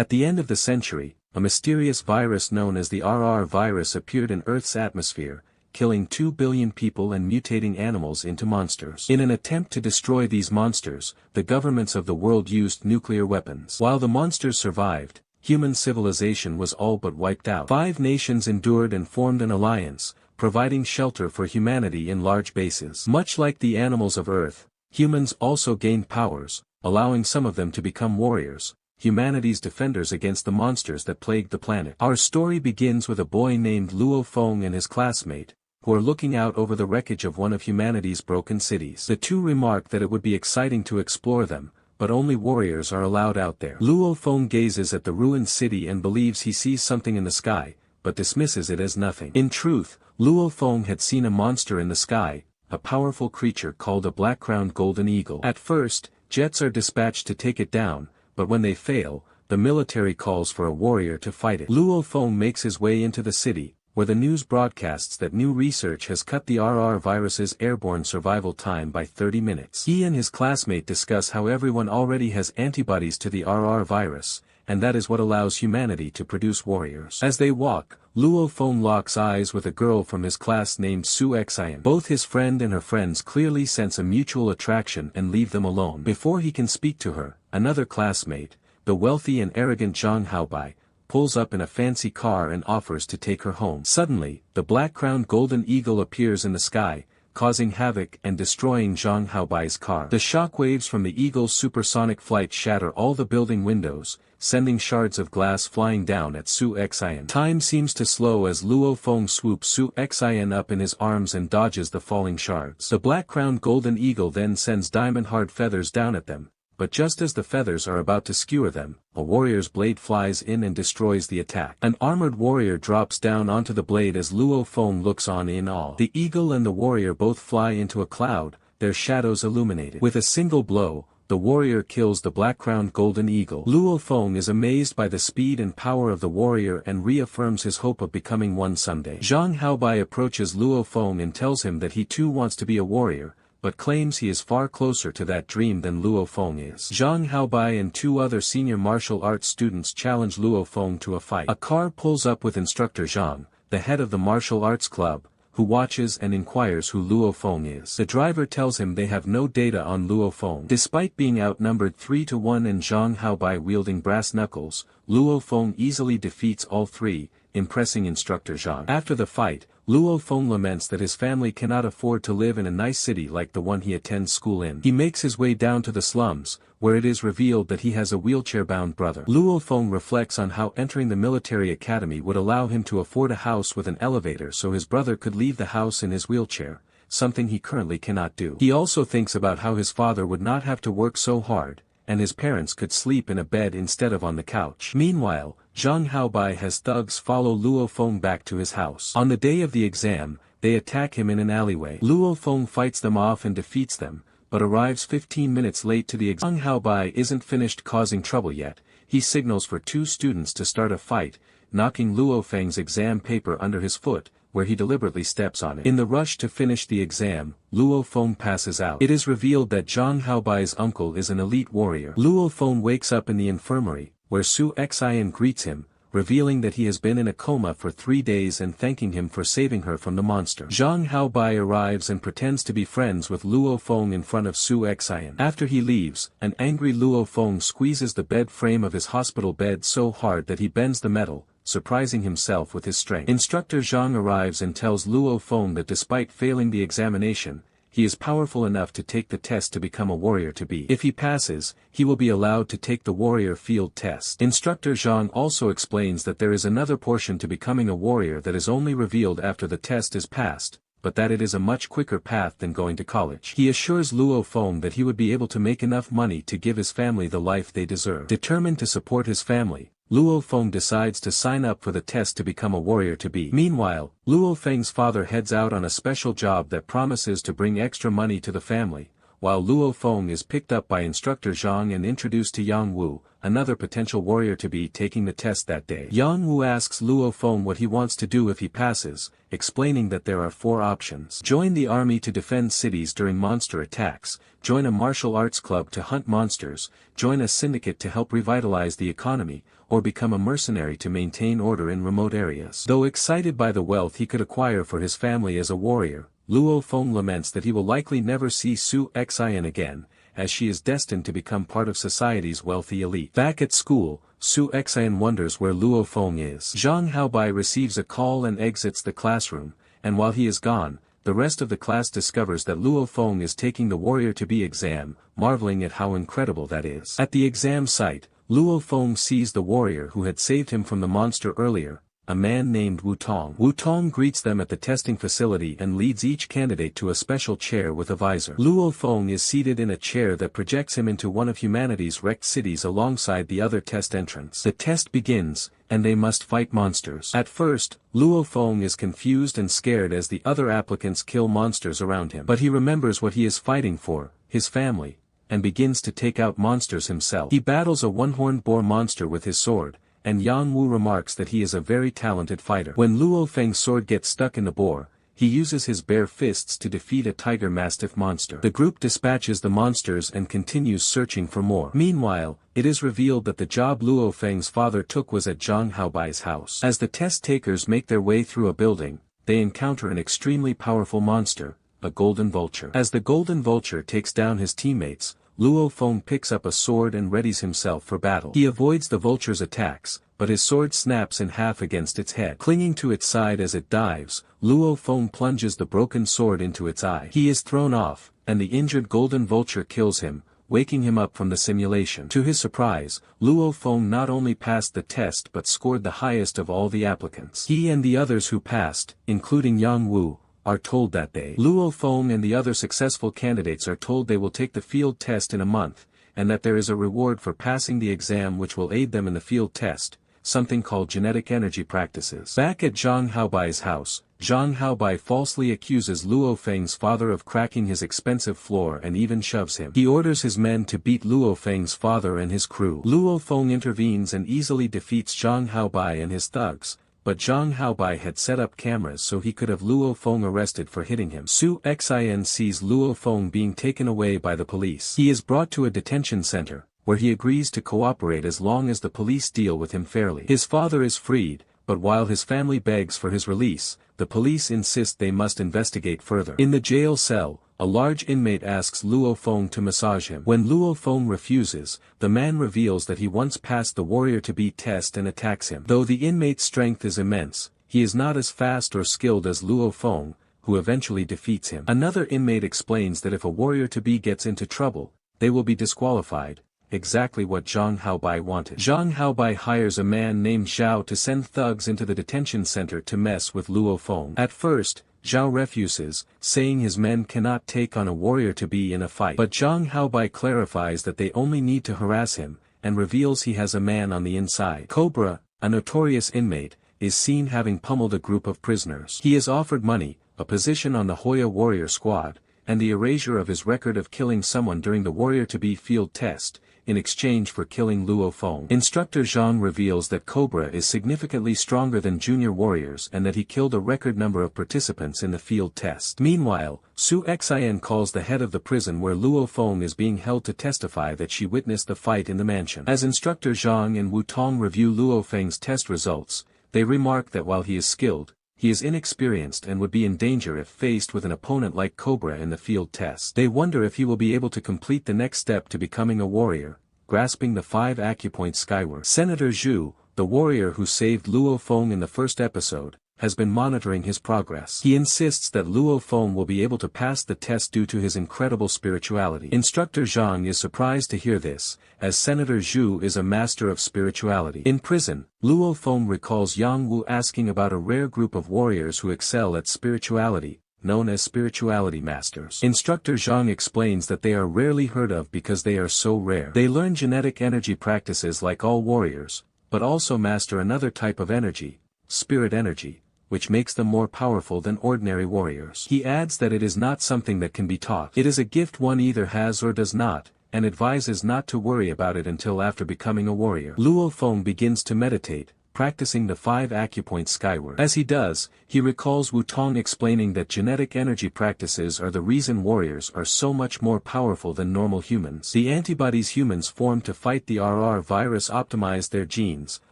At the end of the century, a mysterious virus known as the RR virus appeared in Earth's atmosphere, killing 2 billion people and mutating animals into monsters. In an attempt to destroy these monsters, the governments of the world used nuclear weapons. While the monsters survived, human civilization was all but wiped out. 5 nations endured and formed an alliance, providing shelter for humanity in large bases. Much like the animals of Earth, humans also gained powers, allowing some of them to become warriors, humanity's defenders against the monsters that plagued the planet. Our story begins with a boy named Luo Feng and his classmate, who are looking out over the wreckage of one of humanity's broken cities. The two remark that it would be exciting to explore them, but only warriors are allowed out there. Luo Feng gazes at the ruined city and believes he sees something in the sky, but dismisses it as nothing. In truth, Luo Feng had seen a monster in the sky, a powerful creature called a black-crowned golden eagle. At first, jets are dispatched to take it down, but when they fail, the military calls for a warrior to fight it. Luo Feng makes his way into the city, where the news broadcasts that new research has cut the RR virus's airborne survival time by 30 minutes. He and his classmate discuss how everyone already has antibodies to the RR virus, and that is what allows humanity to produce warriors. As they walk, Luo Feng locks eyes with a girl from his class named Su Xian. Both his friend and her friends clearly sense a mutual attraction and leave them alone. Before he can speak to her, another classmate, the wealthy and arrogant Zhang Haobai, pulls up in a fancy car and offers to take her home. Suddenly, the black-crowned golden eagle appears in the sky, causing havoc and destroying Zhang Haobai's car. The shockwaves from the eagle's supersonic flight shatter all the building windows, sending shards of glass flying down at Su Xian. Time seems to slow as Luo Feng swoops Su Xian up in his arms and dodges the falling shards. The black-crowned golden eagle then sends diamond-hard feathers down at them, but just as the feathers are about to skewer them, a warrior's blade flies in and destroys the attack. An armored warrior drops down onto the blade as Luo Feng looks on in awe. The eagle and the warrior both fly into a cloud, their shadows illuminated. With a single blow, the warrior kills the black-crowned golden eagle. Luo Feng is amazed by the speed and power of the warrior and reaffirms his hope of becoming one someday. Zhang Haobai approaches Luo Feng and tells him that he too wants to be a warrior, but claims he is far closer to that dream than Luo Feng is. Zhang Haobai and 2 other senior martial arts students challenge Luo Feng to a fight. A car pulls up with instructor Zhang, the head of the martial arts club, who watches and inquires who Luo Feng is. The driver tells him they have no data on Luo Feng. Despite being outnumbered 3-1 and Zhang Haobai wielding brass knuckles, Luo Feng easily defeats all 3, impressing instructor Zhang. After the fight, Luo Feng laments that his family cannot afford to live in a nice city like the one he attends school in. He makes his way down to the slums, where it is revealed that he has a wheelchair-bound brother. Luo Feng reflects on how entering the military academy would allow him to afford a house with an elevator so his brother could leave the house in his wheelchair, something he currently cannot do. He also thinks about how his father would not have to work so hard, and his parents could sleep in a bed instead of on the couch. Meanwhile, Zhang Haobai has thugs follow Luo Feng back to his house. On the day of the exam, they attack him in an alleyway. Luo Feng fights them off and defeats them, but arrives 15 minutes late to the exam. Zhang Haobai isn't finished causing trouble yet. He signals for 2 students to start a fight, knocking Luo Feng's exam paper under his foot, where he deliberately steps on it. In the rush to finish the exam, Luo Feng passes out. It is revealed that Zhang Haobai's uncle is an elite warrior. Luo Feng wakes up in the infirmary, where Su Xian greets him, revealing that he has been in a coma for 3 days and thanking him for saving her from the monster. Zhang Haobai arrives and pretends to be friends with Luo Feng in front of Su Xian. After he leaves, an angry Luo Feng squeezes the bed frame of his hospital bed so hard that he bends the metal, surprising himself with his strength. Instructor Zhang arrives and tells Luo Feng that despite failing the examination, he is powerful enough to take the test to become a warrior to be. If he passes, he will be allowed to take the warrior field test. Instructor Zhang also explains that there is another portion to becoming a warrior that is only revealed after the test is passed, but that it is a much quicker path than going to college. He assures Luo Feng that he would be able to make enough money to give his family the life they deserve. Determined to support his family, Luo Feng decides to sign up for the test to become a warrior to be. Meanwhile, Luo Feng's father heads out on a special job that promises to bring extra money to the family, while Luo Feng is picked up by instructor Zhang and introduced to Yang Wu, another potential warrior-to-be taking the test that day. Yang Wu asks Luo Feng what he wants to do if he passes, explaining that there are 4 options. Join the army to defend cities during monster attacks, join a martial arts club to hunt monsters, join a syndicate to help revitalize the economy, or become a mercenary to maintain order in remote areas. Though excited by the wealth he could acquire for his family as a warrior, Luo Feng laments that he will likely never see Su Xian again, as she is destined to become part of society's wealthy elite. Back at school, Su Xian wonders where Luo Feng is. Zhang Haobai receives a call and exits the classroom, and while he is gone, the rest of the class discovers that Luo Feng is taking the warrior-to-be exam, marveling at how incredible that is. At the exam site, Luo Feng sees the warrior who had saved him from the monster earlier, a man named Wu Tong. Wu Tong greets them at the testing facility and leads each candidate to a special chair with a visor. Luo Feng is seated in a chair that projects him into one of humanity's wrecked cities alongside the other test entrants. The test begins, and they must fight monsters. At first, Luo Feng is confused and scared as the other applicants kill monsters around him. But he remembers what he is fighting for, his family, and begins to take out monsters himself. He battles a one-horned boar monster with his sword, and Yang Wu remarks that he is a very talented fighter. When Luo Feng's sword gets stuck in the boar, he uses his bare fists to defeat a tiger mastiff monster. The group dispatches the monsters and continues searching for more. Meanwhile, it is revealed that the job Luo Feng's father took was at Zhang Haobai's house. As the test takers make their way through a building, they encounter an extremely powerful monster, a golden vulture. As the golden vulture takes down his teammates, Luo Feng picks up a sword and readies himself for battle. He avoids the vulture's attacks, but his sword snaps in half against its head. Clinging to its side as it dives, Luo Feng plunges the broken sword into its eye. He is thrown off, and the injured golden vulture kills him, waking him up from the simulation. To his surprise, Luo Feng not only passed the test but scored the highest of all the applicants. He and the others who passed, including Yang Wu, are told that Luo Feng and the other successful candidates are told they will take the field test in a month, and that there is a reward for passing the exam which will aid them in the field test, something called genetic energy practices. Back at Zhang Haobai's house, Zhang Haobai falsely accuses Luo Feng's father of cracking his expensive floor and even shoves him. He orders his men to beat Luo Feng's father and his crew. Luo Feng intervenes and easily defeats Zhang Haobai and his thugs, but Zhang Haobai had set up cameras so he could have Luo Feng arrested for hitting him. Su Xian sees Luo Feng being taken away by the police. He is brought to a detention center, where he agrees to cooperate as long as the police deal with him fairly. His father is freed, but while his family begs for his release, the police insist they must investigate further. In the jail cell, a large inmate asks Luo Feng to massage him. When Luo Feng refuses, the man reveals that he once passed the warrior-to-be test and attacks him. Though the inmate's strength is immense, he is not as fast or skilled as Luo Feng, who eventually defeats him. Another inmate explains that if a warrior-to-be gets into trouble, they will be disqualified, exactly what Zhang Haobai wanted. Zhang Haobai hires a man named Zhao to send thugs into the detention center to mess with Luo Feng. At first, Zhao refuses, saying his men cannot take on a warrior-to-be in a fight. But Zhang Haobai clarifies that they only need to harass him, and reveals he has a man on the inside. Cobra, a notorious inmate, is seen having pummeled a group of prisoners. He is offered money, a position on the Hoya warrior squad, and the erasure of his record of killing someone during the warrior-to-be field test, in exchange for killing Luo Feng. Instructor Zhang reveals that Cobra is significantly stronger than junior warriors and that he killed a record number of participants in the field test. Meanwhile, Su Xian calls the head of the prison where Luo Feng is being held to testify that she witnessed the fight in the mansion. As Instructor Zhang and Wu Tong review Luo Feng's test results, they remark that while he is skilled, he is inexperienced and would be in danger if faced with an opponent like Cobra in the field test. They wonder if he will be able to complete the next step to becoming a warrior, grasping the 5 acupoints skyward. Senator Zhu, the warrior who saved Luo Feng in the first episode, has been monitoring his progress. He insists that Luo Feng will be able to pass the test due to his incredible spirituality. Instructor Zhang is surprised to hear this, as Senator Zhu is a master of spirituality. In prison, Luo Feng recalls Yang Wu asking about a rare group of warriors who excel at spirituality, known as spirituality masters. Instructor Zhang explains that they are rarely heard of because they are so rare. They learn genetic energy practices like all warriors, but also master another type of energy, spirit energy, which makes them more powerful than ordinary warriors. He adds that it is not something that can be taught. It is a gift one either has or does not, and advises not to worry about it until after becoming a warrior. Luo Feng begins to meditate, practicing the 5 acupoints skyward. As he does, he recalls Wu Tong explaining that genetic energy practices are the reason warriors are so much more powerful than normal humans. The antibodies humans form to fight the RR virus optimize their genes,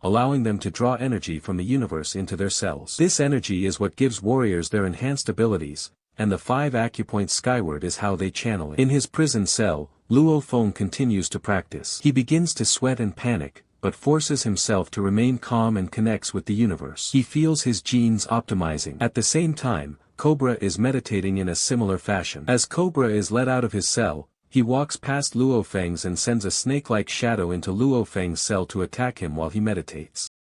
allowing them to draw energy from the universe into their cells. This energy is what gives warriors their enhanced abilities, and the 5 acupoints skyward is how they channel it. In his prison cell, Luo Feng continues to practice. He begins to sweat and panic, but forces himself to remain calm and connects with the universe. He feels his genes optimizing. At the same time, Cobra is meditating in a similar fashion. As Cobra is let out of his cell, he walks past Luo Feng's and sends a snake-like shadow into Luo Feng's cell to attack him while he meditates.